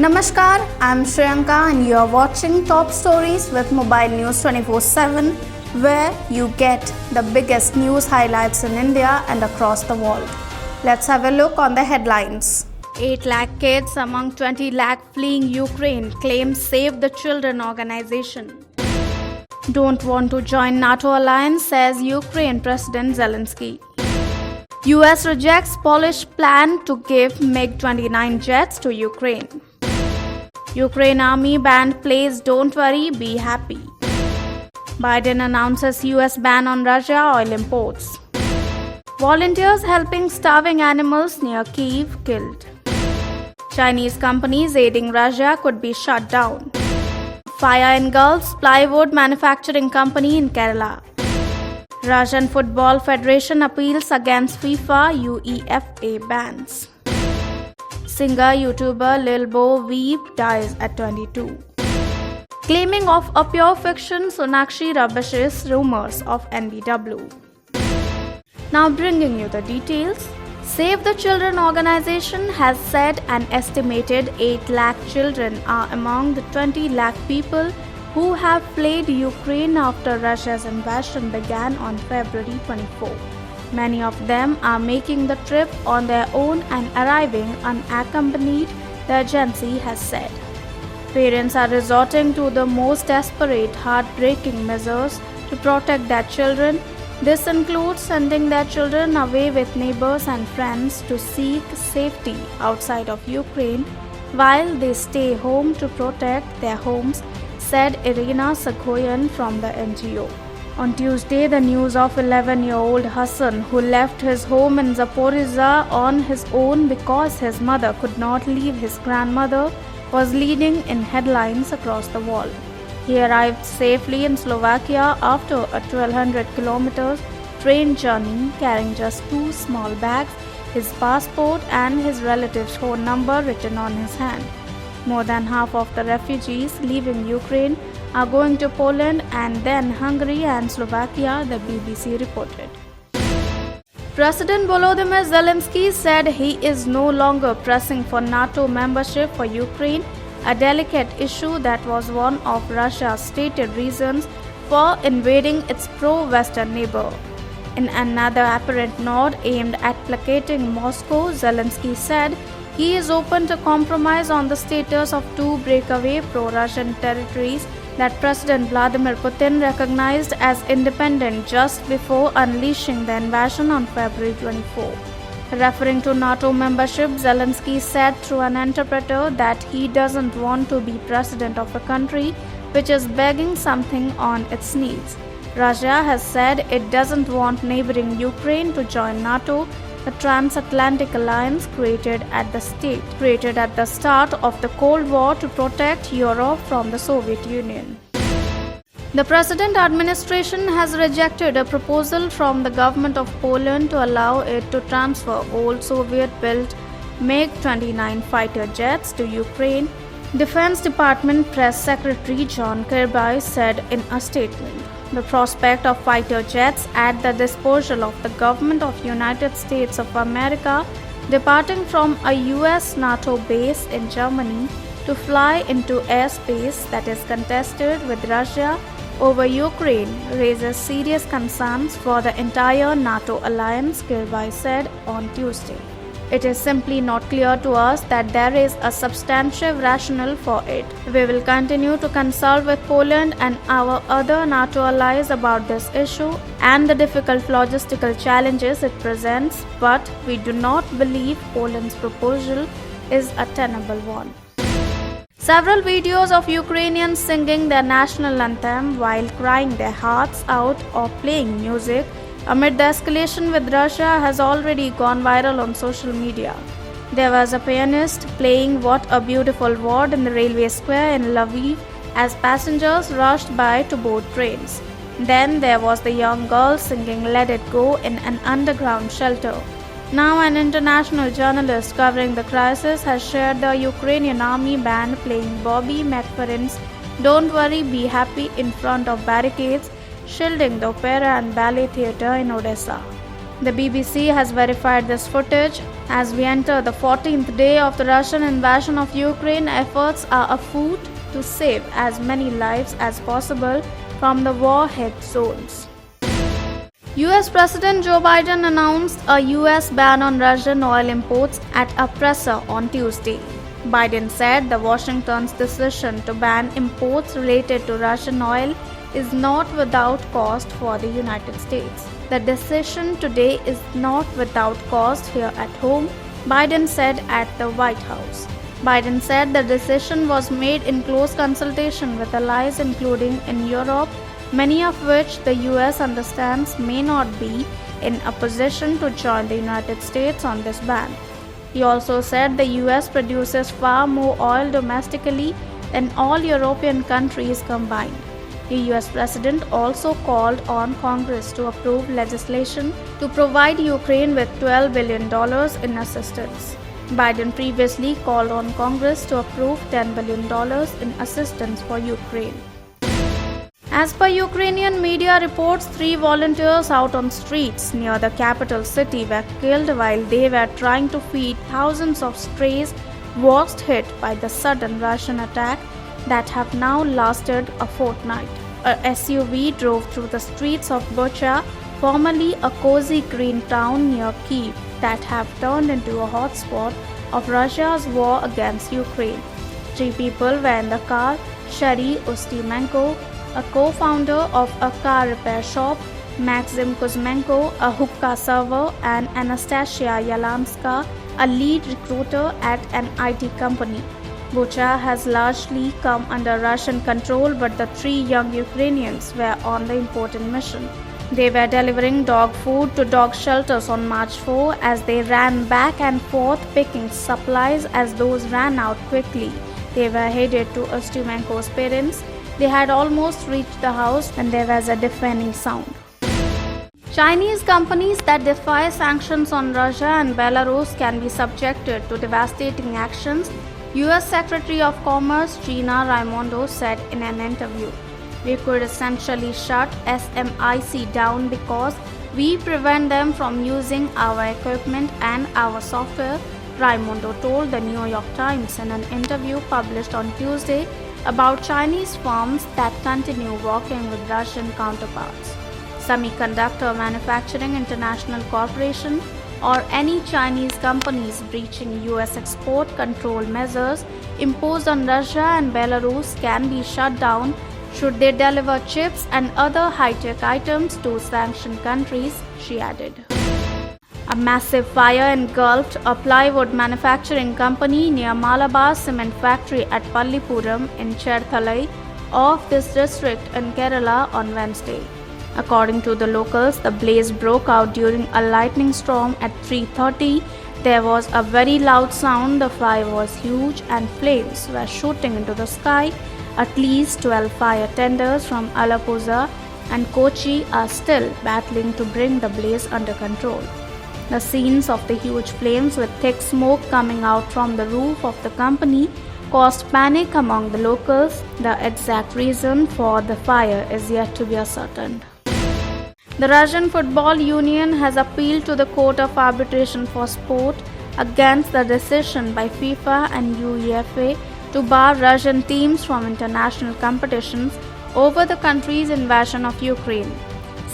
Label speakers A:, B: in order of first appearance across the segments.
A: Namaskar, I'm Shriyanka and you're watching Top Stories with Mobile News 24/7, where you get the biggest news highlights in India and across the world. Let's have a look on the headlines. 8 lakh kids among 20 lakh fleeing Ukraine, claims Save the Children organization. Don't want to join NATO alliance, says Ukraine President Zelensky. US rejects Polish plan to give MiG-29 jets to Ukraine. Ukraine army banned plays Don't Worry, Be Happy. Biden announces US ban on Russia oil imports. Volunteers helping starving animals near Kyiv killed. Chinese companies aiding Russia could be shut down. Fire engulfs plywood manufacturing company in Kerala. Russian Football Federation appeals against FIFA UEFA bans. Singer YouTuber Lil Boosie dies at 22. Claiming of a pure fiction, Sonakshi rubbishes rumors of NBW. Now bringing you the details. Save the Children organization has said an estimated 8 lakh children are among the 20 lakh people who have fled Ukraine after Russia's invasion began on February 24. Many of them are making the trip on their own and arriving unaccompanied, the agency has said. Parents are resorting to the most desperate, heartbreaking measures to protect their children. This includes sending their children away with neighbors and friends to seek safety outside of Ukraine while they stay home to protect their homes, said Irina Sagoyan from the NGO. On Tuesday, the news of 11-year-old Hassan, who left his home in Zaporizhzhia on his own because his mother could not leave his grandmother, was leading in headlines across the world. He arrived safely in Slovakia after a 1,200 kilometers train journey, carrying just 2 small bags, his passport and his relative's phone number written on his hand. More than half of the refugees leaving Ukraine are going to Poland and then Hungary and Slovakia, the BBC reported. President Volodymyr Zelensky said he is no longer pressing for NATO membership for Ukraine, a delicate issue that was one of Russia's stated reasons for invading its pro-Western neighbor. In another apparent nod aimed at placating Moscow, Zelensky said he is open to compromise on the status of 2 breakaway pro-Russian territories that President Vladimir Putin recognized as independent just before unleashing the invasion on February 24. Referring to NATO membership, Zelensky said through an interpreter that he doesn't want to be president of a country which is begging something on its knees. Russia has said it doesn't want neighboring Ukraine to join NATO, the transatlantic alliance created at the start of the Cold War to protect Europe from the Soviet Union. The President administration has rejected a proposal from the government of Poland to allow it to transfer old Soviet-built MiG-29 fighter jets to Ukraine, Defense Department Press Secretary John Kirby said in a statement. The prospect of fighter jets at the disposal of the government of United States of America departing from a US NATO base in Germany to fly into airspace that is contested with Russia over Ukraine raises serious concerns for the entire NATO alliance, Kirby said on Tuesday. It is simply not clear to us that there is a substantive rationale for it. We will continue to consult with Poland and our other NATO allies about this issue and the difficult logistical challenges it presents, but we do not believe Poland's proposal is a tenable one. Several videos of Ukrainians singing their national anthem while crying their hearts out or playing music amid the escalation with Russia has already gone viral on social media. There was a pianist playing What a Beautiful World in the railway square in Lviv as passengers rushed by to board trains. Then there was the young girl singing Let It Go in an underground shelter. Now an international journalist covering the crisis has shared the Ukrainian army band playing Bobby McFerrin's Don't Worry, Be Happy in front of barricades shielding the opera and ballet theatre in Odessa. The BBC has verified this footage. As we enter the 14th day of the Russian invasion of Ukraine, efforts are afoot to save as many lives as possible from the war-hit zones. US President Joe Biden announced a US ban on Russian oil imports at a presser on Tuesday. Biden said the Washington's decision to ban imports related to Russian oil is not without cost for the United States. The decision today is not without cost here at home, Biden said at the White House. Biden said the decision was made in close consultation with allies including in Europe, many of which the US understands may not be in a position to join the United States on this ban. He also said the US produces far more oil domestically than all European countries combined. The US President also called on Congress to approve legislation to provide Ukraine with $12 billion in assistance. Biden previously called on Congress to approve $10 billion in assistance for Ukraine. As per Ukrainian media reports, 3 volunteers out on streets near the capital city were killed while they were trying to feed thousands of strays worst hit by the sudden Russian attack that have now lasted a fortnight. A SUV drove through the streets of Bucha, formerly a cozy green town near Kyiv, that have turned into a hotspot of Russia's war against Ukraine. 3 people were in the car: Shari Ustimenko, a co-founder of a car repair shop, Maxim Kuzmenko, a hookah server, and Anastasia Yalanska, a lead recruiter at an IT company. Bucha has largely come under Russian control, but the 3 young Ukrainians were on the important mission. They were delivering dog food to dog shelters on March 4 as they ran back and forth picking supplies as those ran out quickly. They were headed to Ustimenko's parents. They had almost reached the house when there was a deafening sound. Chinese companies that defy sanctions on Russia and Belarus can be subjected to devastating actions, US Secretary of Commerce Gina Raimondo said in an interview. We could essentially shut SMIC down because we prevent them from using our equipment and our software, Raimondo told the New York Times in an interview published on Tuesday about Chinese firms that continue working with Russian counterparts. Semiconductor Manufacturing International Corporation or any Chinese companies breaching US export control measures imposed on Russia and Belarus can be shut down should they deliver chips and other high-tech items to sanctioned countries, she added. A massive fire engulfed a plywood manufacturing company near Malabar cement factory at Pallipuram in Cherthalai of this district in Kerala on Wednesday. According to the locals, the blaze broke out during a lightning storm at 3:30. There was a very loud sound, the fire was huge, and flames were shooting into the sky. At least 12 fire tenders from Alappuzha and Kochi are still battling to bring the blaze under control. The scenes of the huge flames with thick smoke coming out from the roof of the company caused panic among the locals. The exact reason for the fire is yet to be ascertained. The Russian Football Union has appealed to the Court of Arbitration for Sport against the decision by FIFA and UEFA to bar Russian teams from international competitions over the country's invasion of Ukraine.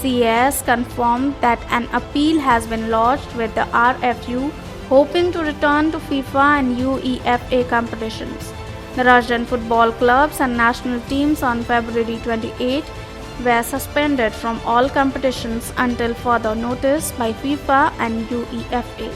A: CAS confirmed that an appeal has been lodged with the RFU, hoping to return to FIFA and UEFA competitions. The Russian football clubs and national teams on February 28 were suspended from all competitions until further notice by FIFA and UEFA.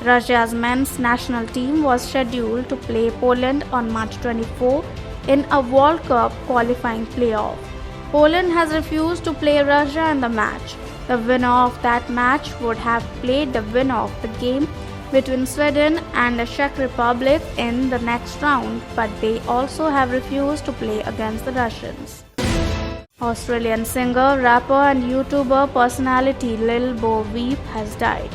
A: Russia's men's national team was scheduled to play Poland on March 24 in a World Cup qualifying playoff. Poland has refused to play Russia in the match. The winner of that match would have played the winner of the game between Sweden and the Czech Republic in the next round, but they also have refused to play against the Russians. Australian singer, rapper and YouTuber personality Lil Boosie has died.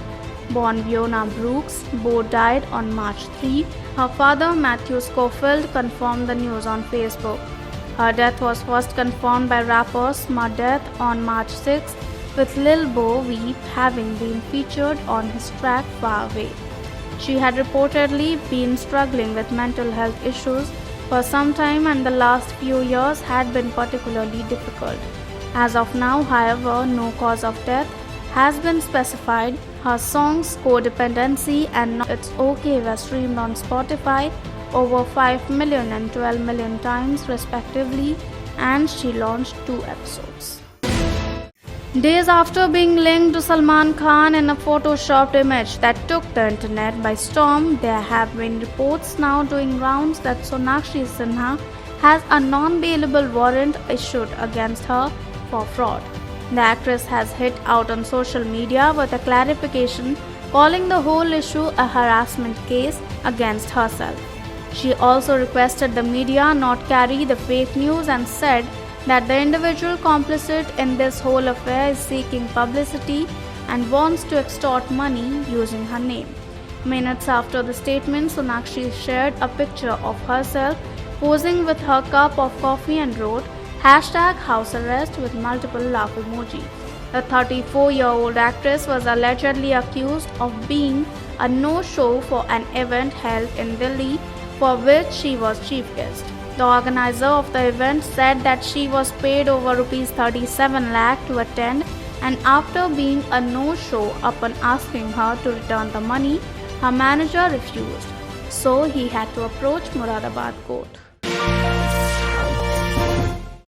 A: Born Fiona Brooks, Bo died on March 3. Her father, Matthew Schofield, confirmed the news on Facebook. Her death was first confirmed by rapper Smart Death on March 6. with Lil Boosie having been featured on his track Far Away. She had reportedly been struggling with mental health issues for some time, and the last few years had been particularly difficult. As of now, however, no cause of death has been specified. Her songs Codependency and Not It's Okay were streamed on Spotify over 5 million and 12 million times respectively, and she launched 2 episodes. Days after being linked to Salman Khan in a photoshopped image that took the internet by storm, there have been reports now doing rounds that Sonakshi Sinha has a non-bailable warrant issued against her for fraud. The actress has hit out on social media with a clarification, calling the whole issue a harassment case against herself. She also requested the media not carry the fake news and said that the individual complicit in this whole affair is seeking publicity and wants to extort money using her name. Minutes after the statement, Sonakshi shared a picture of herself posing with her cup of coffee and wrote #HouseArrest with multiple laugh emoji. The 34-year-old actress was allegedly accused of being a no-show for an event held in Delhi for which she was chief guest. The organizer of the event said that she was paid over Rs 37 lakh to attend, and after being a no-show upon asking her to return the money, her manager refused. So he had to approach Moradabad court.